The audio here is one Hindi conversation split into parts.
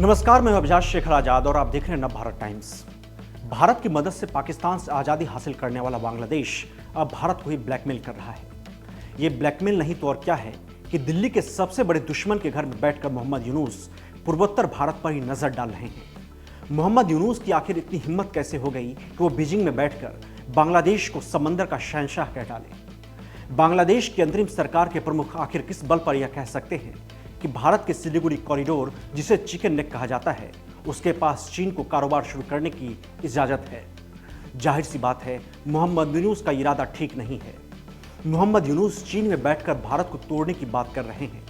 नमस्कार, मैं अभिलाष शेखर आजाद और आप देख रहे हैं नवभारत टाइम्स। भारत की मदद से पाकिस्तान से आज़ादी हासिल करने वाला बांग्लादेश अब भारत को ही ब्लैकमेल कर रहा है। ये ब्लैकमेल नहीं तो और क्या है कि दिल्ली के सबसे बड़े दुश्मन के घर में बैठकर मोहम्मद यूनुस पूर्वोत्तर भारत पर ही नजर डाल रहे हैं। मोहम्मद यूनुस की आखिर इतनी हिम्मत कैसे हो गई कि वो बीजिंग में बैठकर बांग्लादेश को समंदर का शहंशाह कह डाले। बांग्लादेश की अंतरिम सरकार के प्रमुख आखिर किस बल पर यह कह सकते हैं कि भारत के सिलीगुड़ी कॉरिडोर, जिसे चिकन नेक कहा जाता है, उसके पास चीन को कारोबार शुरू करने की इजाजत है। जाहिर सी बात है, मोहम्मद यूनुस का इरादा ठीक नहीं है। मोहम्मद यूनुस चीन में बैठकर भारत को तोड़ने की बात कर रहे हैं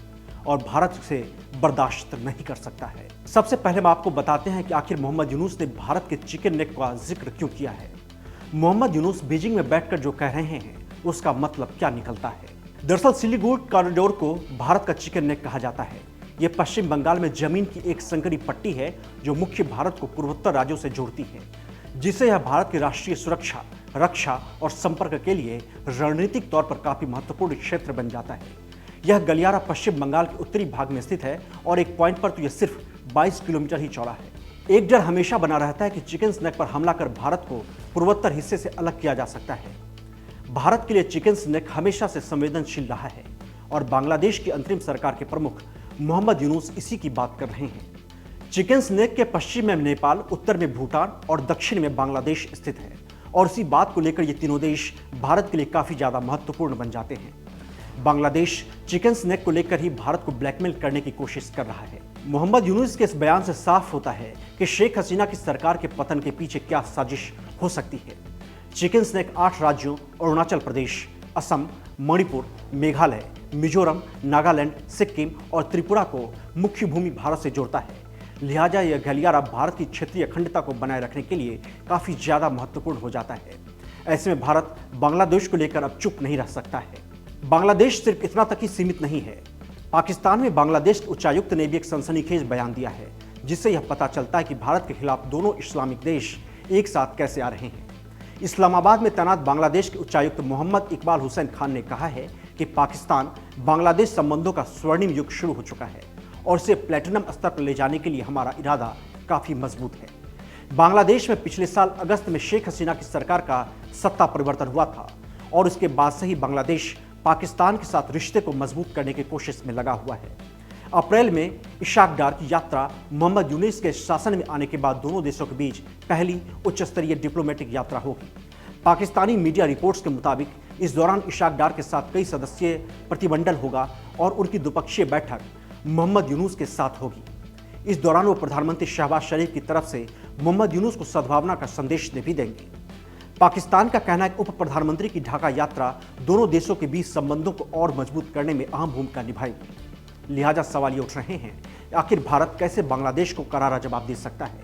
और भारत से बर्दाश्त नहीं कर सकता है। सबसे पहले हम आपको बताते हैं कि आखिर मोहम्मद यूनुस ने भारत के चिकन नेक का जिक्र क्यों किया है। मोहम्मद यूनुस बीजिंग में बैठकर जो कह रहे हैं उसका मतलब क्या निकलता है। दरअसल सिलीगुड़ी कॉरिडोर को भारत का चिकन नेक कहा जाता है। यह पश्चिम बंगाल में जमीन की एक संकरी पट्टी है जो मुख्य भारत को पूर्वोत्तर राज्यों से जोड़ती है, जिससे यह भारत की राष्ट्रीय सुरक्षा, रक्षा और संपर्क के लिए रणनीतिक तौर पर काफी महत्वपूर्ण क्षेत्र बन जाता है। यह गलियारा पश्चिम बंगाल के उत्तरी भाग में स्थित है और एक पॉइंट पर तो यह सिर्फ 22 किलोमीटर ही चौड़ा है। एक डर हमेशा बना रहता है कि चिकन नेक पर हमला कर भारत को पूर्वोत्तर हिस्से से अलग किया जा सकता है। भारत के लिए चिकन नेक हमेशा से संवेदनशील रहा है और बांग्लादेश की अंतरिम सरकार के प्रमुख मोहम्मद यूनुस इसी की बात कर रहे हैं। चिकन नेक के पश्चिम में नेपाल, उत्तर में भूटान और दक्षिण में बांग्लादेश स्थित है और इसी बात को लेकर ये तीनों देश भारत के लिए काफी ज्यादा महत्वपूर्ण बन जाते हैं। बांग्लादेश चिकन नेक को लेकर ही भारत को ब्लैकमेल करने की कोशिश कर रहा है। मोहम्मद यूनुस के इस बयान से साफ होता है कि शेख हसीना की सरकार के पतन के पीछे क्या साजिश हो सकती है। चिकन नेक 8 राज्यों अरुणाचल प्रदेश, असम, मणिपुर, मेघालय, मिजोरम, नागालैंड, सिक्किम और त्रिपुरा को मुख्य भूमि भारत से जोड़ता है। लिहाजा यह गलियारा भारत की क्षेत्रीय अखंडता को बनाए रखने के लिए काफी ज्यादा महत्वपूर्ण हो जाता है। ऐसे में भारत बांग्लादेश को लेकर अब चुप नहीं रह सकता है। बांग्लादेश सिर्फ इतना तक ही सीमित नहीं है। पाकिस्तान में बांग्लादेश के उच्चायुक्त ने भी एक सनसनीखेज बयान दिया है, जिससे यह पता चलता है कि भारत के खिलाफ दोनों इस्लामिक देश एक साथ कैसे आ रहे हैं। इस्लामाबाद में तैनात बांग्लादेश के उच्चायुक्त मोहम्मद इकबाल हुसैन खान ने कहा है कि पाकिस्तान बांग्लादेश संबंधों का स्वर्णिम युग शुरू हो चुका है और इसे प्लेटिनम स्तर पर ले जाने के लिए हमारा इरादा काफी मजबूत है। बांग्लादेश में पिछले साल अगस्त में शेख हसीना की सरकार का सत्ता परिवर्तन हुआ था और उसके बाद से ही बांग्लादेश पाकिस्तान के साथ रिश्ते को मजबूत करने की कोशिश में लगा हुआ है। अप्रैल में इशाक डार की यात्रा मोहम्मद यूनुस के शासन में आने के बाद दोनों देशों के बीच पहली उच्च स्तरीय डिप्लोमेटिक यात्रा होगी। पाकिस्तानी मीडिया रिपोर्ट्स के मुताबिक इस दौरान इशाक डार के साथ कई सदस्यीय प्रतिमंडल होगा और उनकी द्विपक्षीय बैठक मोहम्मद यूनुस के साथ होगी। इस दौरान वो प्रधानमंत्री शहबाज शरीफ की तरफ से मोहम्मद यूनुस को सद्भावना का संदेश भी देंगे। पाकिस्तान का कहना है कि उप प्रधानमंत्री की ढाका यात्रा दोनों देशों के बीच संबंधों को और मजबूत करने में अहम भूमिका निभाएगी। लिहाजा सवाल ये उठ रहे हैं, आखिर भारत कैसे बांग्लादेश को करारा जवाब दे सकता है।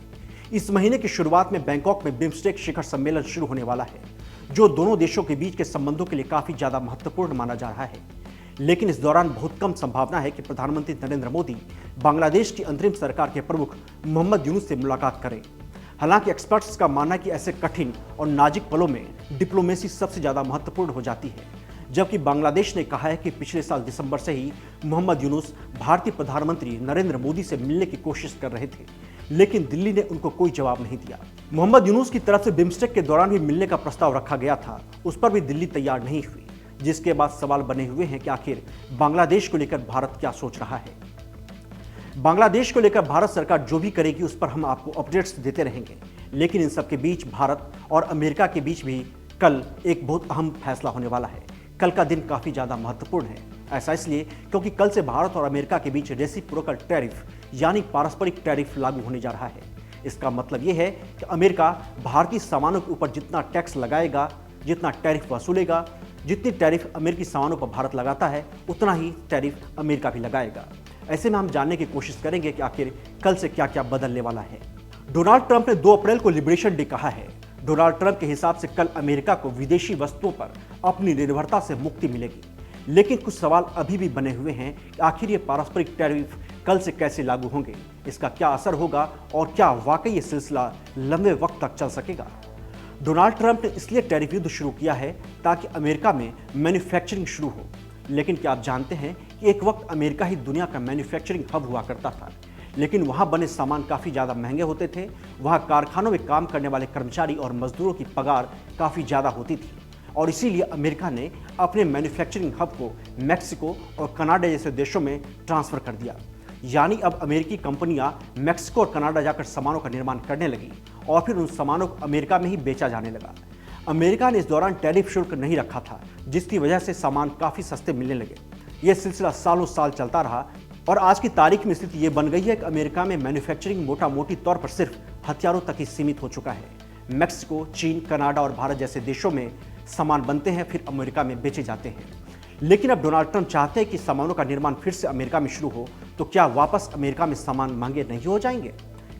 इस महीने की शुरुआत में बैंकॉक में बिम्स्टेक शिखर सम्मेलन शुरू होने वाला है, जो दोनों देशों के बीच के संबंधों के लिए काफी ज्यादा महत्वपूर्ण माना जा रहा है। लेकिन इस दौरान बहुत कम संभावना है कि प्रधानमंत्री नरेंद्र मोदी बांग्लादेश की अंतरिम सरकार के प्रमुख मोहम्मद यूनुस से मुलाकात करें। हालांकि एक्सपर्ट्स का मानना है कि ऐसे कठिन और नाजुक पलों में डिप्लोमेसी सबसे ज्यादा महत्वपूर्ण हो जाती है। जबकि बांग्लादेश ने कहा है कि पिछले साल दिसंबर से ही मोहम्मद यूनुस भारतीय प्रधानमंत्री नरेंद्र मोदी से मिलने की कोशिश कर रहे थे, लेकिन दिल्ली ने उनको कोई जवाब नहीं दिया। मोहम्मद यूनुस की तरफ से बिम्स्टेक के दौरान भी मिलने का प्रस्ताव रखा गया था, उस पर भी दिल्ली तैयार नहीं हुई, जिसके बाद सवाल बने हुए हैं कि आखिर बांग्लादेश को लेकर भारत क्या सोच रहा है। बांग्लादेश को लेकर भारत सरकार जो भी करेगी उस पर हम आपको अपडेट्स देते रहेंगे, लेकिन इन सबके बीच भारत और अमेरिका के बीच भी कल एक बहुत अहम फैसला होने वाला है। कल का दिन काफी ज्यादा महत्वपूर्ण है। ऐसा इसलिए क्योंकि कल से भारत और अमेरिका के बीच रेसिप्रोकल टैरिफ यानी पारस्परिक टैरिफ लागू होने जा रहा है। इसका मतलब यह है कि अमेरिका भारतीय सामानों के ऊपर जितना टैक्स लगाएगा, जितना टैरिफ वसूलेगा, जितनी टैरिफ अमेरिकी सामानों पर भारत लगाता है, उतना ही टैरिफ अमेरिका भी लगाएगा। ऐसे में हम जानने की कोशिश करेंगे कि आखिर कल से क्या क्या बदलने वाला है। डोनाल्ड ट्रंप ने 2 अप्रैल को लिबरेशन डे कहा है। डोनाल्ड ट्रंप के हिसाब से कल अमेरिका को विदेशी वस्तुओं पर अपनी निर्भरता से मुक्ति मिलेगी, लेकिन कुछ सवाल अभी भी बने हुए हैं कि आखिर ये पारस्परिक टैरिफ कल से कैसे लागू होंगे, इसका क्या असर होगा और क्या वाकई ये सिलसिला लंबे वक्त तक चल सकेगा। डोनाल्ड ट्रंप ने इसलिए टैरिफ युद्ध शुरू किया है ताकि अमेरिका में मैन्युफैक्चरिंग शुरू हो, लेकिन क्या आप जानते हैं कि एक वक्त अमेरिका ही दुनिया का मैन्युफैक्चरिंग हब हुआ करता था, लेकिन वहाँ बने सामान काफ़ी ज़्यादा महंगे होते थे। वहाँ कारखानों में काम करने वाले कर्मचारी और मजदूरों की पगार काफ़ी ज़्यादा होती थी और इसीलिए अमेरिका ने अपने मैन्युफैक्चरिंग हब को मैक्सिको और कनाडा जैसे देशों में ट्रांसफ़र कर दिया। यानी अब अमेरिकी कंपनियां मैक्सिको और कनाडा जाकर सामानों का निर्माण करने लगी और फिर उन सामानों को अमेरिका में ही बेचा जाने लगा। अमेरिका ने इस दौरान टैरिफ शुल्क नहीं रखा था, जिसकी वजह से सामान काफ़ी सस्ते मिलने लगे। यह सिलसिला सालों साल चलता रहा और आज की तारीख में स्थिति ये बन गई है कि अमेरिका में मैन्युफैक्चरिंग मोटी तौर पर सिर्फ हथियारों तक ही सीमित हो चुका है। मैक्सिको, चीन, कनाडा और भारत जैसे देशों में सामान बनते हैं, फिर अमेरिका में बेचे जाते हैं। लेकिन अब डोनाल्ड ट्रंप चाहते हैं कि सामानों का निर्माण फिर से अमेरिका में शुरू हो, तो क्या वापस अमेरिका में सामान महंगे नहीं हो जाएंगे?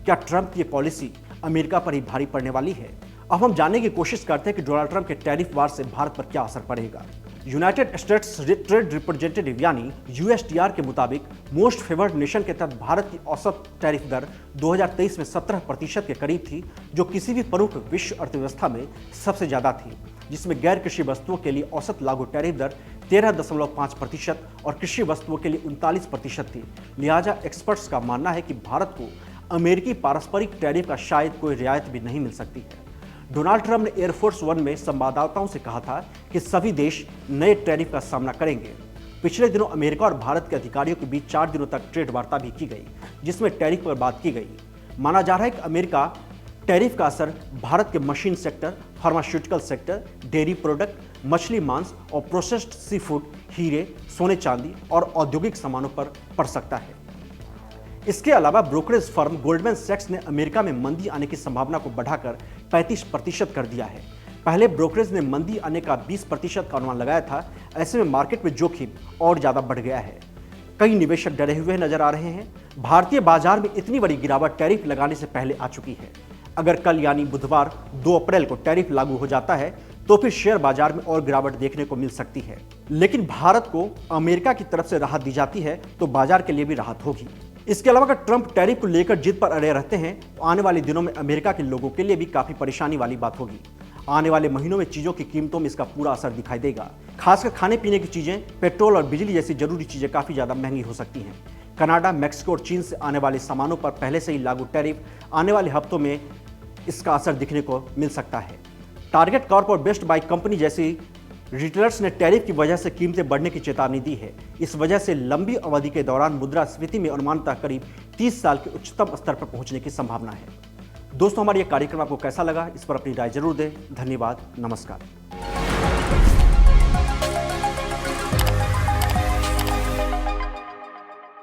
क्या ट्रंप की पॉलिसी अमेरिका पर ही भारी पड़ने वाली है? अब हम जानने की कोशिश करते हैं कि डोनाल्ड ट्रंप के टैरिफ वार से भारत पर क्या असर पड़ेगा। यूनाइटेड स्टेट्स ट्रेड रिप्रेजेंटेटिव यानी यूएसटीआर के मुताबिक मोस्ट फेवर्ड नेशन के तहत भारत की औसत टैरिफ दर 2023 में 17% के करीब थी, जो किसी भी प्रमुख विश्व अर्थव्यवस्था में सबसे ज्यादा थी, जिसमें गैर कृषि वस्तुओं के लिए औसत लागू टैरिफ दर 13.5% और कृषि वस्तुओं के लिए 39% थी। लिहाजा एक्सपर्ट्स का मानना है कि भारत को अमेरिकी पारस्परिक टैरिफ का शायद कोई रियायत भी नहीं मिल सकती है। डोनाल्ड ट्रंप ने एयरफोर्स वन में संवाददाताओं से कहा था कि सभी देश नए टैरिफ का सामना करेंगे। पिछले दिनों अमेरिका और भारत के अधिकारियों के बीच 4 दिनों तक ट्रेड वार्ता भी की गई, जिसमें टैरिफ पर बात की गई। माना जा रहा है कि अमेरिका टैरिफ का असर भारत के machine sector, pharmaceutical sector, dairy product, मछली मांस और प्रोसेस्ड सी फूड, हीरे, सोने चांदी और औद्योगिक सामानों पर पड़ सकता है। इसके अलावा ब्रोकरेज फर्म गोल्डमैन सैक्स ने अमेरिका में मंदी आने की संभावना को बढ़ाकर 35% कर दिया है। पहले ब्रोकरेज ने मंदी आने का 20% का अनुमान लगाया था। ऐसे में मार्केट में जोखिम और ज्यादा बढ़ गया है। कई निवेशक डरे हुए नजर आ रहे हैं। भारतीय बाजार में इतनी बड़ी गिरावट टैरिफ लगाने से पहले आ चुकी है। अगर कल यानी बुधवार 2 अप्रैल को टैरिफ लागू हो जाता है तो फिर शेयर बाजार में और गिरावट देखने को मिल सकती है। लेकिन भारत को अमेरिका की तरफ से राहत दी जाती है तो बाजार के लिए भी राहत होगी। इसके अलावा अगर ट्रंप टैरिफ को लेकर जिद पर अड़े रहते हैं तो आने वाले दिनों में अमेरिका के लोगों के लिए भी काफी परेशानी वाली बात होगी। आने वाले महीनों में चीजों की कीमतों में इसका पूरा असर दिखाई देगा। खासकर खाने पीने की चीजें, पेट्रोल और बिजली जैसी जरूरी चीजें काफी ज्यादा महंगी हो सकती हैं। कनाडा, मैक्सिको और चीन से आने वाले सामानों पर पहले से ही लागू टैरिफ आने वाले हफ्तों में इसका असर दिखने को मिल सकता है। टारगेट कॉर्प और बेस्ट बाय कंपनी जैसी रिटेलर्स ने टैरिफ की वजह से कीमतें बढ़ने की चेतावनी दी है। इस वजह से लंबी अवधि के दौरान मुद्रास्फीति में अनुमानतः करीब 30 साल के उच्चतम स्तर पर पहुंचने की संभावना है। दोस्तों, हमारा यह कार्यक्रम आपको कैसा लगा, इस पर अपनी राय जरूर दें। धन्यवाद, नमस्कार।